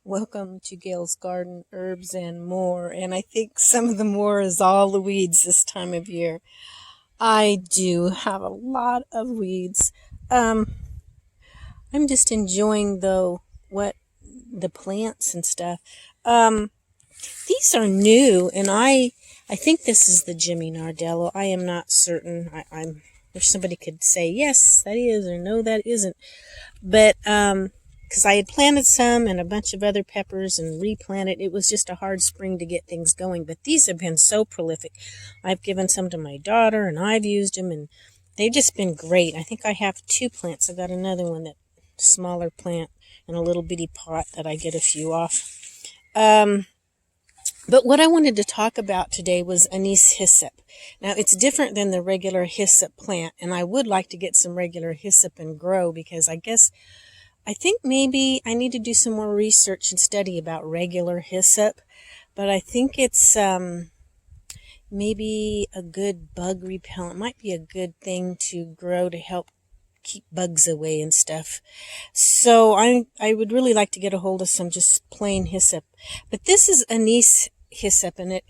Welcome to Gail's Garden, Herbs and More. And I think some of the more is all the weeds this time of year. I do have a lot of weeds. I'm just enjoying though what the plants and stuff. These are new, and I think this is the Jimmy Nardello. I am not certain. I'm if somebody could say yes, that is, or no, that isn't. But because I had planted some and a bunch of other peppers and replanted. It was just a hard spring to get things going. But these have been so prolific. I've given some to my daughter, and I've used them, and they've just been great. I think I have 2 plants. I got another one, that smaller plant in a little bitty pot that I get a few off. But what I wanted to talk about today was Anise Hyssop. Now, it's different than the regular hyssop plant, and I would like to get some regular hyssop and grow, because I think maybe I need to do some more research and study about regular hyssop, but I think it's maybe a good bug repellent. Might be a good thing to grow to help keep bugs away and stuff. So I would really like to get a hold of some just plain hyssop. But this is Anise Hyssop, and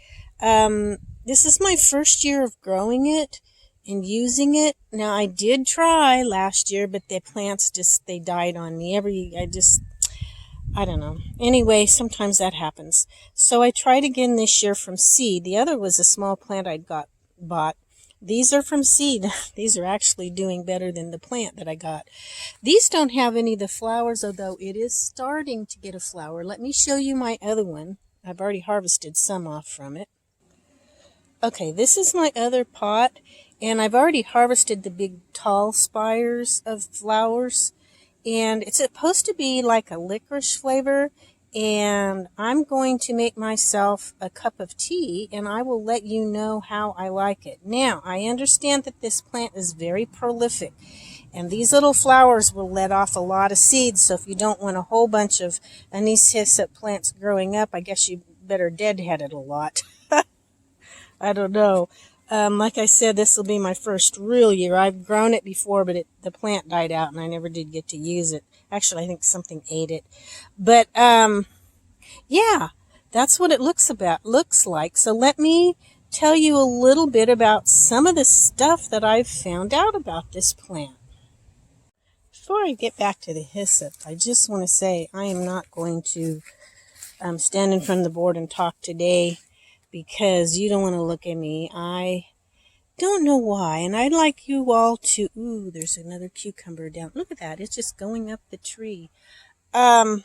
this is my first year of growing it and using it. Now, I did try last year, but the plants they died on me. I don't know. Anyway, sometimes that happens. So I tried again this year from seed. The other was a small plant I'd bought. These are from seed. These are actually doing better than the plant that I got. These don't have any of the flowers, although it is starting to get a flower. Let me show you my other one. I've already harvested some off from it. Okay, this is my other pot, and I've already harvested the big tall spires of flowers, and it's supposed to be like a licorice flavor, and I'm going to make myself a cup of tea, and I will let you know how I like it. Now, I understand that this plant is very prolific, and these little flowers will let off a lot of seeds, so if you don't want a whole bunch of Anise Hyssop plants growing up, I guess you better deadhead it a lot. I don't know. Like I said, this will be my first real year. I've grown it before, but the plant died out, and I never did get to use it. Actually, I think something ate it. But yeah, that's what it looks like. So let me tell you a little bit about some of the stuff that I've found out about this plant. Before I get back to the hyssop, I just want to say I am not going to stand in front of the board and talk today, because you don't want to look at me. I don't know why, and I'd like you all to... Ooh, there's another cucumber down. Look at that. It's just going up the tree. I'd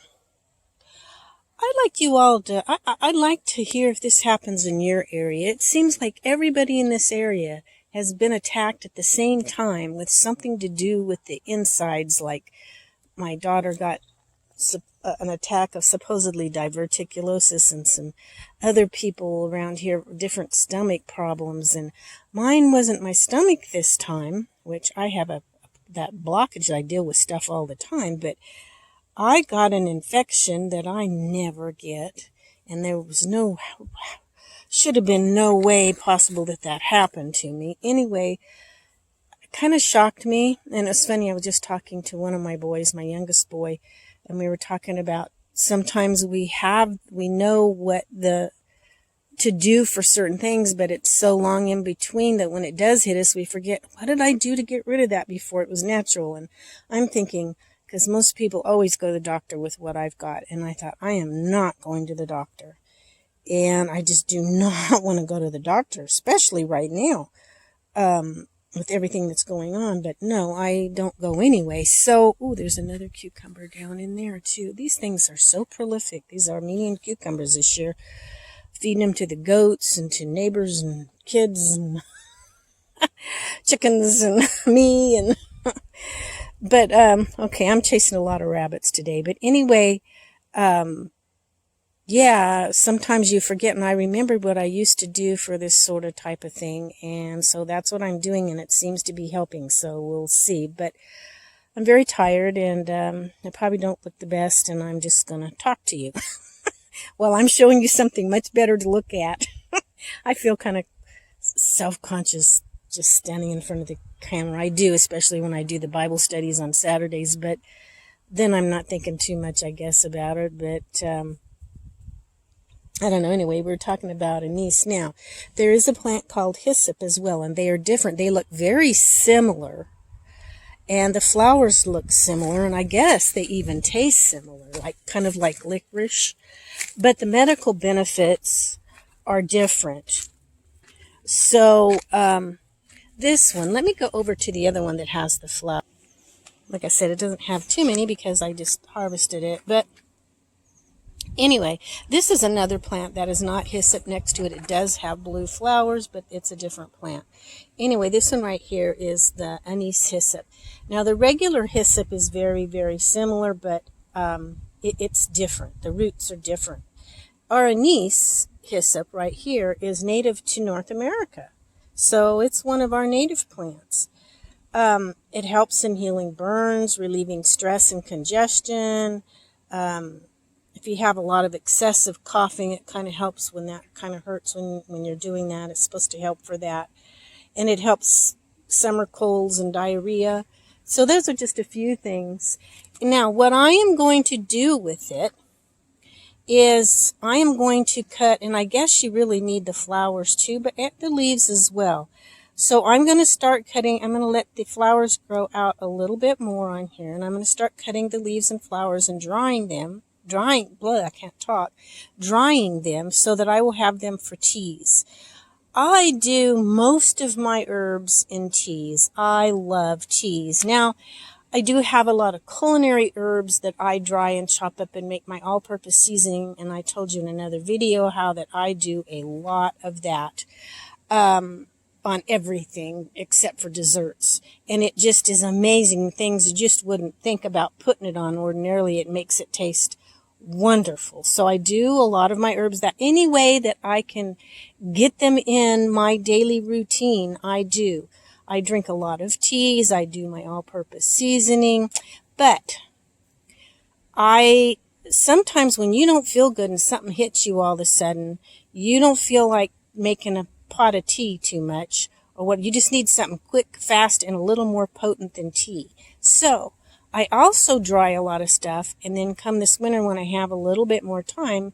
like you all to... I'd like to hear if this happens in your area. It seems like everybody in this area has been attacked at the same time with something to do with the insides. Like my daughter got an attack of supposedly diverticulosis, and some other people around here different stomach problems, and mine wasn't my stomach this time, which I have that blockage. I deal with stuff all the time, but I got an infection that I never get, and there was should have been no way possible that happened to me. Anyway, it kind of shocked me, and it's funny, I was just talking to one of my boys, my youngest boy, and we were talking about sometimes we know what to do for certain things, but it's so long in between that when it does hit us, we forget, what did I do to get rid of that before it was natural? And I'm thinking, because most people always go to the doctor with what I've got, and I thought, I am not going to the doctor. And I just do not want to go to the doctor, especially right now, with everything that's going on. But no, I don't go anyway. So, there's another cucumber down in there too. These things are so prolific. These Armenian cucumbers this year. Feeding them to the goats and to neighbors and kids and chickens and me. And but okay, I'm chasing a lot of rabbits today. But anyway, yeah, sometimes you forget, and I remembered what I used to do for this sort of type of thing, and so that's what I'm doing, and it seems to be helping, so we'll see. But I'm very tired, and I probably don't look the best, and I'm just going to talk to you. Well, I'm showing you something much better to look at. I feel kind of self-conscious just standing in front of the camera. I do, especially when I do the Bible studies on Saturdays, but then I'm not thinking too much, I guess, about it. But I don't know. Anyway, we're talking about anise. Now, there is a plant called hyssop as well, and they are different. They look very similar, and the flowers look similar, and I guess they even taste similar, like kind of like licorice. But the medical benefits are different. So this one, let me go over to the other one that has the flower. Like I said, it doesn't have too many because I just harvested it, but anyway, this is another plant that is not hyssop next to it. It does have blue flowers, but it's a different plant. Anyway, this one right here is the Anise Hyssop. Now, the regular hyssop is very, very similar, but it's different. The roots are different. Our Anise Hyssop right here is native to North America. So it's one of our native plants. It helps in healing burns, relieving stress and congestion. If you have a lot of excessive coughing, it kind of helps when that kind of hurts when you're doing that. It's supposed to help for that. And it helps summer colds and diarrhea. So those are just a few things. Now, what I am going to do with it is I am going to cut, and I guess you really need the flowers too, but the leaves as well. So I'm going to start cutting. I'm going to let the flowers grow out a little bit more on here, and I'm going to start cutting the leaves and flowers and drying them. Drying them so that I will have them for teas. I do most of my herbs in teas. I love teas. Now, I do have a lot of culinary herbs that I dry and chop up and make my all-purpose seasoning, and I told you in another video how that I do a lot of that on everything except for desserts. And it just is amazing. Things you just wouldn't think about putting it on ordinarily. It makes it taste wonderful. So I do a lot of my herbs that any way that I can get them in my daily routine, I do. I drink a lot of teas. I do my all-purpose seasoning. But sometimes when you don't feel good and something hits you all of a sudden, you don't feel like making a pot of tea too much, or what, you just need something quick, fast, and a little more potent than tea. So I also dry a lot of stuff, and then come this winter when I have a little bit more time,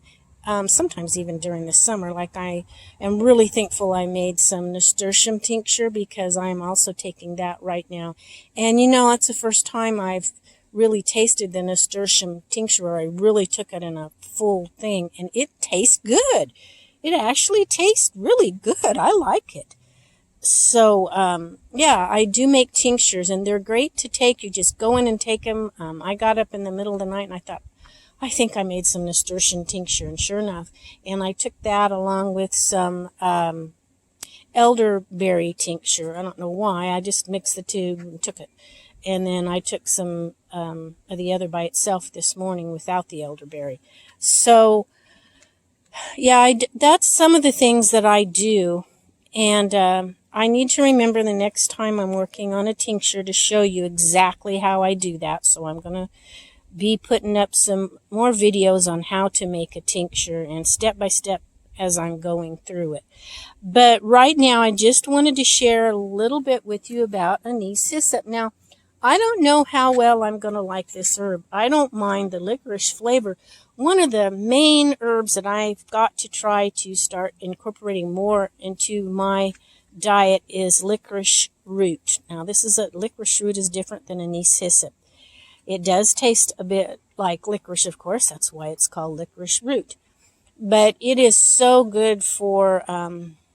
sometimes even during the summer, like I am really thankful I made some nasturtium tincture because I'm also taking that right now. And you know, it's the first time I've really tasted the nasturtium tincture, where I really took it in a full thing, and it tastes good. It actually tastes really good. I like it. So, yeah, I do make tinctures, and they're great to take. You just go in and take them. I got up in the middle of the night, and I thought, I think I made some nasturtium tincture, and sure enough. And I took that along with some elderberry tincture. I don't know why. I just mixed the two and took it. And then I took some of the other by itself this morning without the elderberry. So, yeah, that's some of the things that I do. And I need to remember the next time I'm working on a tincture to show you exactly how I do that. So I'm going to be putting up some more videos on how to make a tincture and step by step as I'm going through it. But right now I just wanted to share a little bit with you about Anise Hyssop. Now, I don't know how well I'm going to like this herb. I don't mind the licorice flavor. One of the main herbs that I've got to try to start incorporating more into my diet is licorice root. Now, licorice root is different than Anise Hyssop. It does taste a bit like licorice, of course. That's why it's called licorice root. But it is so good for,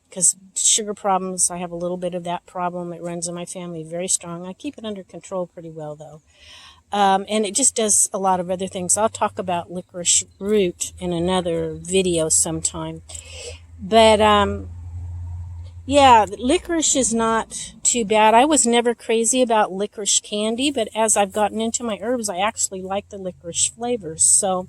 because sugar problems, I have a little bit of that problem. It runs in my family very strong. I keep it under control pretty well, though. And it just does a lot of other things. I'll talk about licorice root in another video sometime. But, yeah, licorice is not too bad. I was never crazy about licorice candy, but as I've gotten into my herbs, I actually like the licorice flavors. So,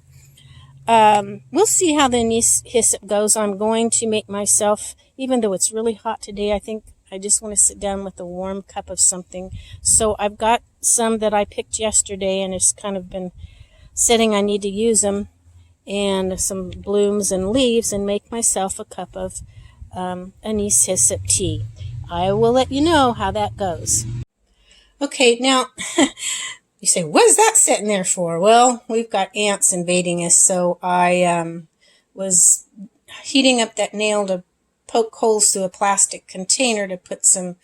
we'll see how the Anise Hyssop goes. I'm going to make myself, even though it's really hot today, I think I just want to sit down with a warm cup of something. So I've got some that I picked yesterday, and it's kind of been sitting. I need to use them, and some blooms and leaves, and make myself a cup of Anise Hyssop tea. I will let you know how that goes. Okay, now You say, what is that sitting there for? Well, we've got ants invading us, so I was heating up that nail to poke holes through a plastic container to put some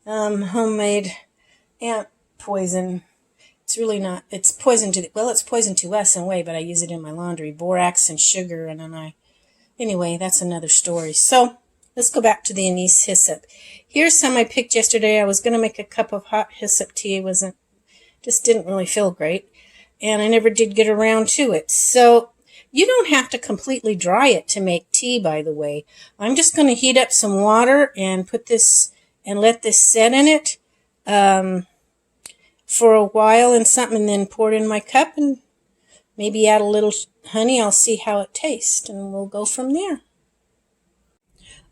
homemade ant poison. It's really not, it's poison to, it's poison to us in a way, but I use it in my laundry, borax and sugar, and then anyway, that's another story. So, let's go back to the Anise Hyssop. Here's some I picked yesterday. I was going to make a cup of hot hyssop tea. Just didn't really feel great, and I never did get around to it. So, you don't have to completely dry it to make tea, by the way. I'm just going to heat up some water and put this, and let this set in it, for a while and something, and then pour it in my cup and maybe add a little honey. I'll see how it tastes, and we'll go from there.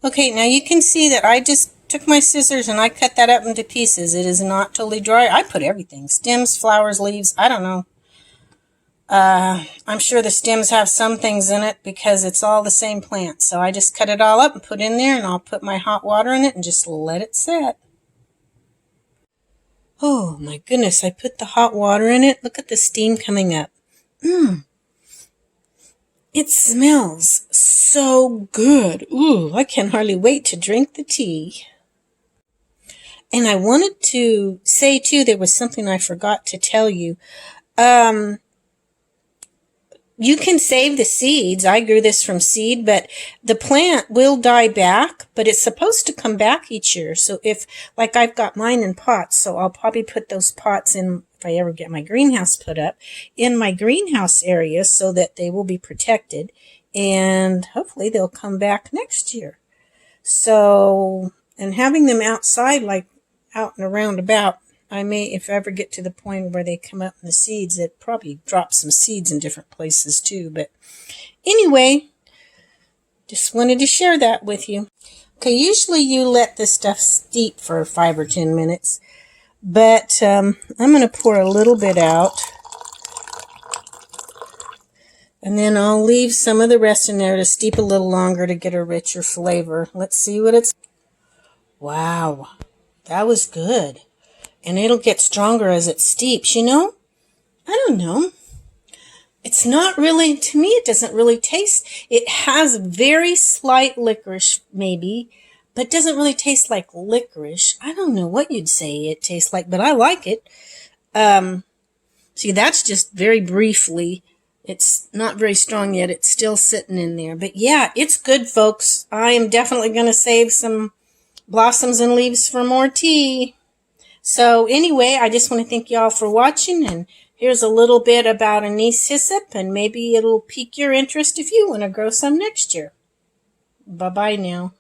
Okay, now you can see that I just took my scissors and I cut that up into pieces. It is not totally dry. I put everything. Stems, flowers, leaves, I don't know. I'm sure the stems have some things in it because it's all the same plant. So I just cut it all up and put it in there, and I'll put my hot water in it and just let it set. Oh my goodness, I put the hot water in it. Look at the steam coming up. It smells so good. Ooh, I can hardly wait to drink the tea. And I wanted to say, too, there was something I forgot to tell you. You can save the seeds. I grew this from seed, but the plant will die back, but it's supposed to come back each year. So like I've got mine in pots, so I'll probably put those pots in, if I ever get my greenhouse put up, in my greenhouse area so that they will be protected, and hopefully they'll come back next year. So, and having them outside, like out and around about, I may, if I ever get to the point where they come up in the seeds, it probably drops some seeds in different places too. But anyway, just wanted to share that with you. Okay, usually you let this stuff steep for 5 or 10 minutes, but I'm going to pour a little bit out, and then I'll leave some of the rest in there to steep a little longer to get a richer flavor. Let's see what it's... Wow, that was good. And it'll get stronger as it steeps, you know? I don't know. It's not really, to me, it doesn't really taste. It has very slight licorice, maybe, but doesn't really taste like licorice. I don't know what you'd say it tastes like, but I like it. See, that's just very briefly. It's not very strong yet. It's still sitting in there. But yeah, it's good, folks. I am definitely going to save some blossoms and leaves for more tea. So anyway, I just want to thank y'all for watching, and here's a little bit about Anise Hyssop, and maybe it'll pique your interest if you want to grow some next year. Bye-bye now.